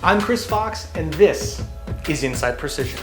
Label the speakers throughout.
Speaker 1: I'm Chris Fox, and this is Inside Precision.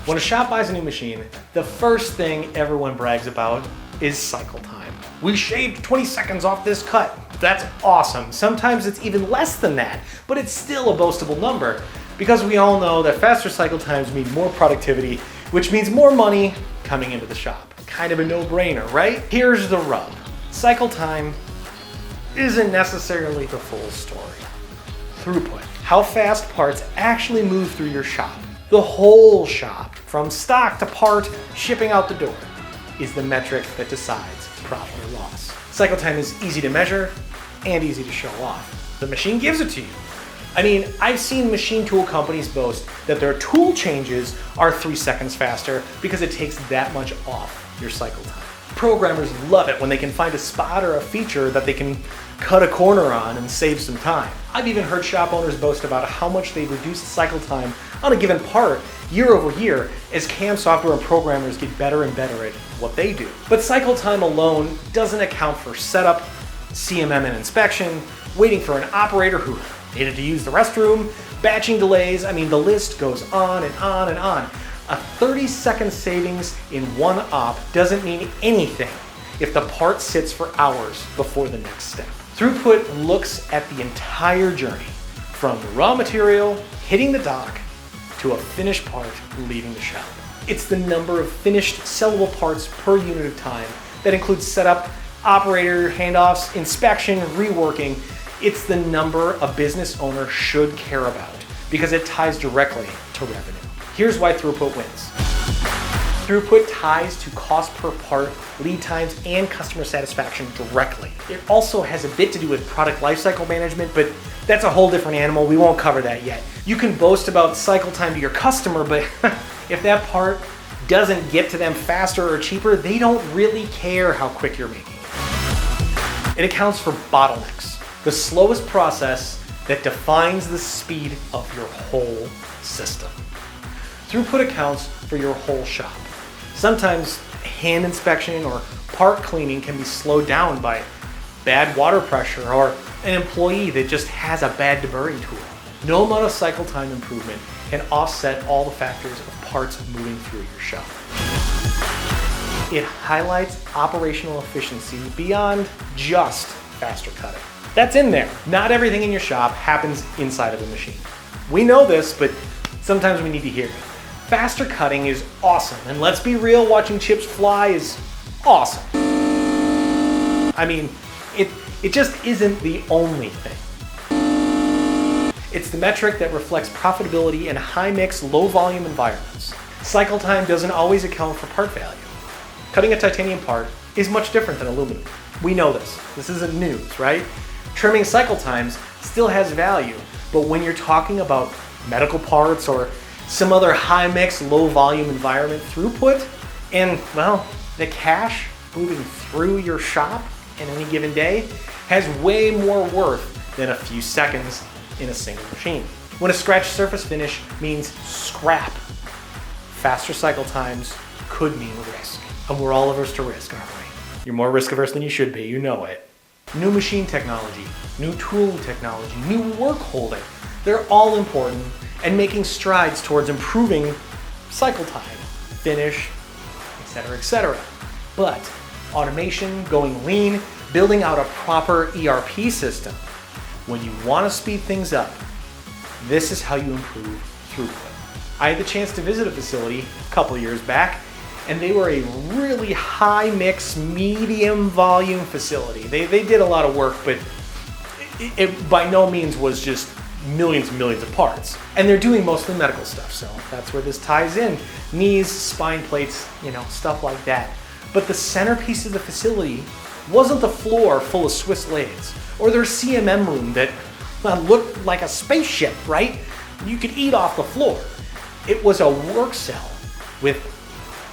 Speaker 1: When a shop buys a new machine, the first thing everyone brags about is cycle time. We shaved 20 seconds off this cut. That's awesome. Sometimes it's even less than that, but it's still a boastable number because we all know that faster cycle times mean more productivity, which means more money coming into the shop. Kind of a no-brainer, right? Here's the rub. Cycle time isn't necessarily the full story. Throughput, how fast parts actually move through your shop. The whole shop, from stock to part, shipping out the door, is the metric that decides profit or loss. Cycle time is easy to measure and easy to show off. The machine gives it to you. I mean, I've seen machine tool companies boast that their tool changes are 3 seconds faster because it takes that much off your cycle time. Programmers love it when they can find a spot or a feature that they can cut a corner on and save some time. I've even heard shop owners boast about how much they reduce cycle time on a given part year over year as CAM software and programmers get better and better at what they do. But cycle time alone doesn't account for setup, CMM and inspection, waiting for an operator who needed to use the restroom, batching delays. I mean, the list goes on and on and on. A 30-second savings in one op doesn't mean anything if the part sits for hours before the next step. Throughput looks at the entire journey, from the raw material hitting the dock to a finished part leaving the shop. It's the number of finished sellable parts per unit of time that includes setup, operator handoffs, inspection, reworking. It's the number a business owner should care about because it ties directly to revenue. Here's why Throughput wins. Throughput ties to cost per part, lead times, and customer satisfaction directly. It also has a bit to do with product lifecycle management, but that's a whole different animal. We won't cover that yet. You can boast about cycle time to your customer, but if that part doesn't get to them faster or cheaper, they don't really care how quick you're making it. It accounts for bottlenecks, the slowest process that defines the speed of your whole system. Throughput accounts for your whole shop. Sometimes hand inspection or part cleaning can be slowed down by bad water pressure or an employee that just has a bad deburring tool. No amount of cycle time improvement can offset all the factors of parts moving through your shop. It highlights operational efficiency beyond just faster cutting. That's in there. Not everything in your shop happens inside of the machine. We know this, but sometimes we need to hear it. Faster cutting is awesome, and let's be real, watching chips fly is awesome. I mean, it just isn't the only thing. It's the metric that reflects profitability in high-mix, low-volume environments. Cycle time doesn't always account for part value. Cutting a titanium part is much different than aluminum. We know this. This isn't news, right? Trimming cycle times still has value, but when you're talking about medical parts or some other high-mix, low-volume environment, throughput and, well, the cash moving through your shop in any given day has way more worth than a few seconds in a single machine. When a scratch surface finish means scrap, faster cycle times could mean risk. And we're all averse to risk, aren't we? You're more risk averse than you should be, you know it. New machine technology, new tool technology, new work holding, they're all important and making strides towards improving cycle time, finish, etc., etc. But automation, going lean, building out a proper ERP system, when you want to speed things up, this is how you improve throughput. I had the chance to visit a facility a couple years back, and they were a really high mix, medium volume facility. They did a lot of work, but it by no means was just millions and millions of parts. And they're doing mostly medical stuff, so that's where this ties in. Knees, spine plates, stuff like that. But the centerpiece of the facility wasn't the floor full of Swiss lathes, or their CMM room that looked like a spaceship, right? You could eat off the floor. It was a work cell with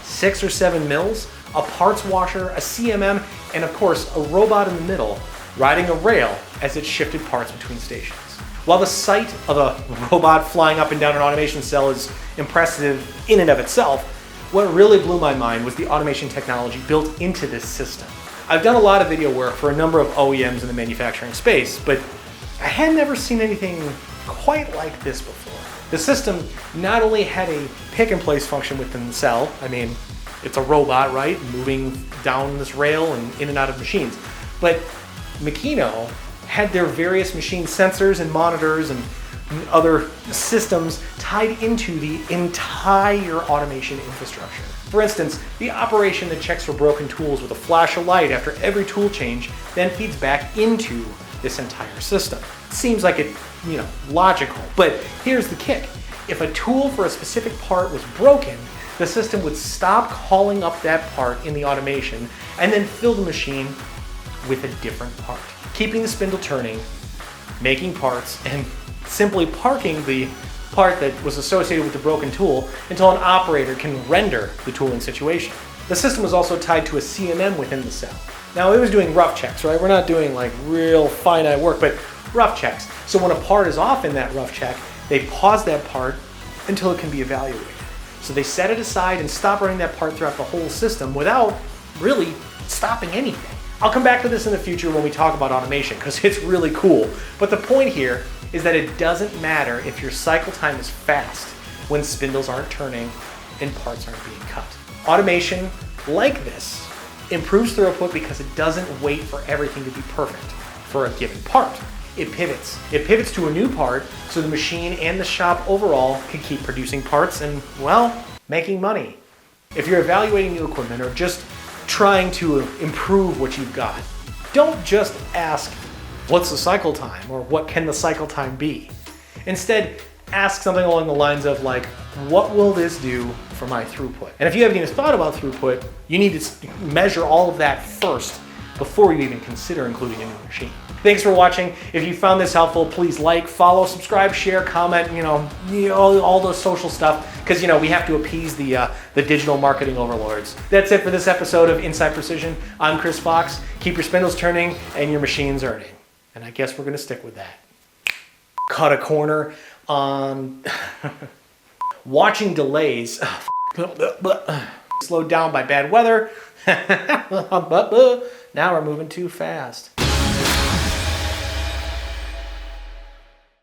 Speaker 1: 6 or 7 mills, a parts washer, a CMM, and of course a robot in the middle riding a rail as it shifted parts between stations. While the sight of a robot flying up and down an automation cell is impressive in and of itself, What really blew my mind was the automation technology built into this system. I've done a lot of video work for a number of OEMs in the manufacturing space, but I had never seen anything quite like this before. The system not only had a pick and place function within the cell, I mean, it's a robot, right? Moving down this rail and in and out of machines. But Makino had their various machine sensors and monitors and other systems tied into the entire automation infrastructure. For instance, the operation that checks for broken tools with a flash of light after every tool change then feeds back into this entire system. Seems like it, logical, but here's the kick. If a tool for a specific part was broken, the system would stop calling up that part in the automation and then fill the machine with a different part, keeping the spindle turning, making parts, and simply parking the part that was associated with the broken tool until an operator can render the tooling situation. The system was also tied to a CMM within the cell. Now, it was doing rough checks, right? We're not doing like real finite work, but rough checks. So when a part is off in that rough check, they pause that part until it can be evaluated. So they set it aside and stop running that part throughout the whole system without really stopping anything. I'll come back to this in the future when we talk about automation because it's really cool. But the point here is that it doesn't matter if your cycle time is fast when spindles aren't turning and parts aren't being cut. Automation like this improves throughput because it doesn't wait for everything to be perfect for a given part. It pivots. It pivots to a new part so the machine and the shop overall can keep producing parts and, well, making money. If you're evaluating new equipment or just trying to improve what you've got, don't just ask, what's the cycle time or what can the cycle time be? Instead, ask something along the lines of like, what will this do for my throughput? And if you haven't even thought about throughput, you need to measure all of that first before you even consider including a new machine. Thanks for watching. If you found this helpful, please like, follow, subscribe, share, comment, all those social stuff, because we have to appease the digital marketing overlords. That's it for this episode of Inside Precision. I'm Chris Fox. Keep your spindles turning and your machines earning. And I guess we're gonna stick with that. Cut a corner on watching delays. Slowed down by bad weather. Now we're moving too fast.